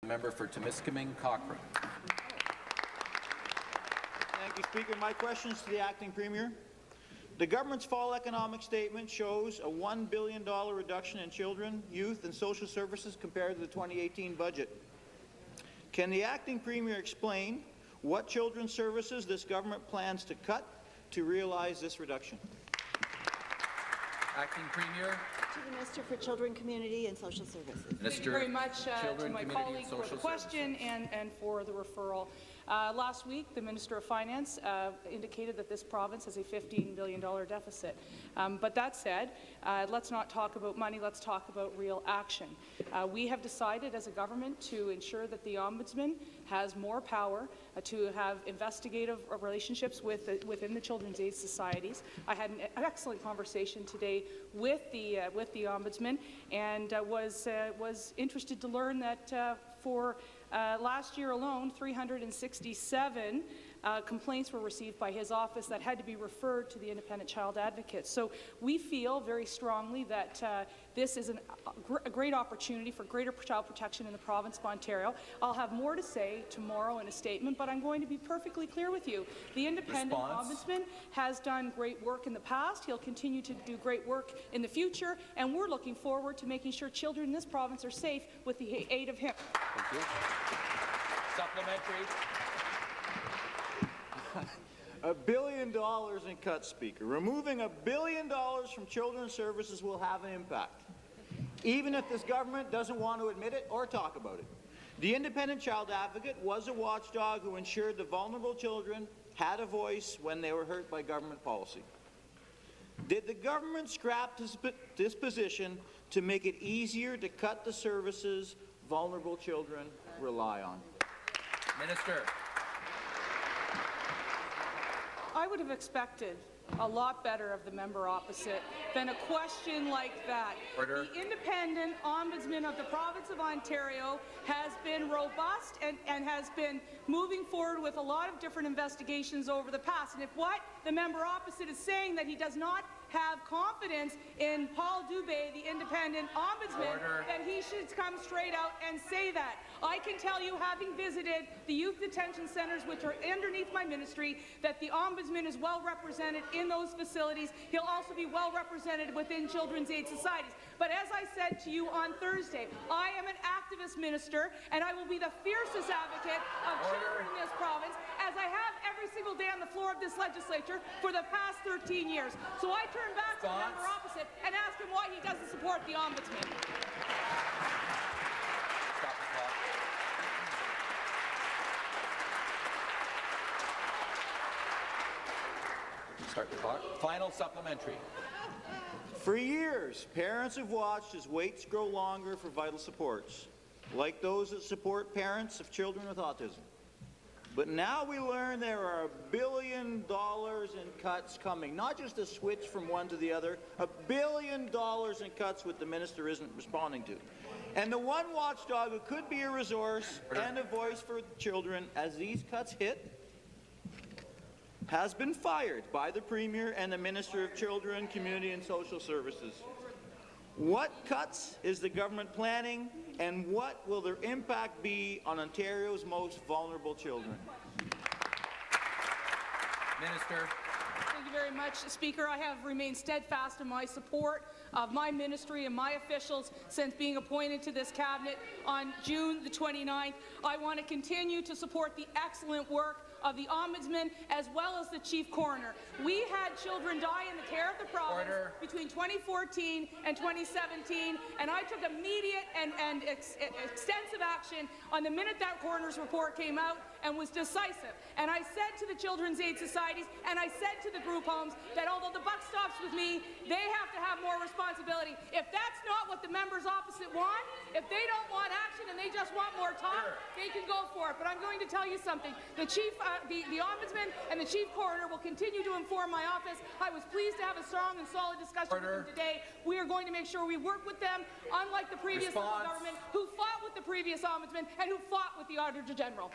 Member for Timiskaming Cochrane. Thank you, Speaker. My question is to the Acting Premier. The government's fall economic statement shows a $1 billion reduction in children, youth and social services compared to the 2018 budget. Can the Acting Premier explain what children's services this government plans to cut to realize this reduction? Acting Premier. To the Minister for Children, Community and Social Services. Thank you very much to my colleague for the question and for the referral. Last week, the Minister of Finance indicated that this province has a $15 billion deficit. But that said, let's not talk about money, let's talk about real action. We have decided as a government to ensure that the Ombudsman has more power to have investigative relationships within the Children's Aid Societies. I had an excellent conversation today with the Ombudsman and was interested to learn that for last year alone, 367 complaints were received by his office that had to be referred to the Independent Child Advocate. So we feel very strongly that this is a great opportunity for greater child protection in the province of Ontario. I'll have more to say tomorrow in a statement, but I'm going to be perfectly clear with you. The Independent Ombudsman has done great work in the past. He'll continue to do great work in the future, and we're looking forward to making sure children in this province are safe with the aid of him. Thank you. Supplementary. $1 billion in cuts, Speaker. Removing $1 billion from children's services will have an impact, even if this government doesn't want to admit it or talk about it. The Independent Child Advocate was a watchdog who ensured the vulnerable children had a voice when they were hurt by government policy. Did the government scrap this position to make it easier to cut the services vulnerable children rely on? Minister. I would have expected a lot better of the member opposite than a question like that. Order. The Independent Ombudsman of the province of Ontario has been robust and has been moving forward with a lot of different investigations over the past. And if what the member opposite is saying that he does not have confidence in Paul Dubé, the Independent Ombudsman, then he should come straight out and say that. I can tell you, having visited the youth detention centres, which are underneath my ministry, that the Ombudsman is well represented in those facilities. He'll also be well represented within Children's Aid Societies. But as I said to you on Thursday, I am an activist minister, and I will be the fiercest advocate of children in this province, as I have every single day on the floor of this legislature for the past 13 years. So I turn back to the member opposite and ask him why he doesn't support the Ombudsman. Stop the clock. Start the clock. Final supplementary. For years, parents have watched as waits grow longer for vital supports, like those that support parents of children with autism. But now we learn there are $1 billion in cuts coming, not just a switch from one to the other, $1 billion in cuts which the minister isn't responding to. And the one watchdog who could be a resource and a voice for children as these cuts hit has been fired by the Premier and the Minister of Children, Community and Social Services. What cuts is the government planning, and what will their impact be on Ontario's most vulnerable children? Minister. Thank you very much, Speaker. I have remained steadfast in my support of my ministry and my officials since being appointed to this cabinet on June the 29th. I want to continue to support the excellent work of the Ombudsman as well as the Chief Coroner. We had children die in the care of the province between 2014 and 2017, and I took immediate and extensive action on the minute that coroner's report came out and was decisive. And I said to the Children's Aid Societies and I said to the group homes that although the buck stops with me, they have to have more responsibility. If that's not what the members opposite want, if they don't want action and they just want more talk, they can go for it. But I'm going to tell you something. The Ombudsman and the Chief Coroner will continue to inform my office. I was pleased to have a strong and solid discussion with them today. We are going to make sure we work with them, unlike the previous government who fought with the previous Ombudsman and who fought with the Auditor General.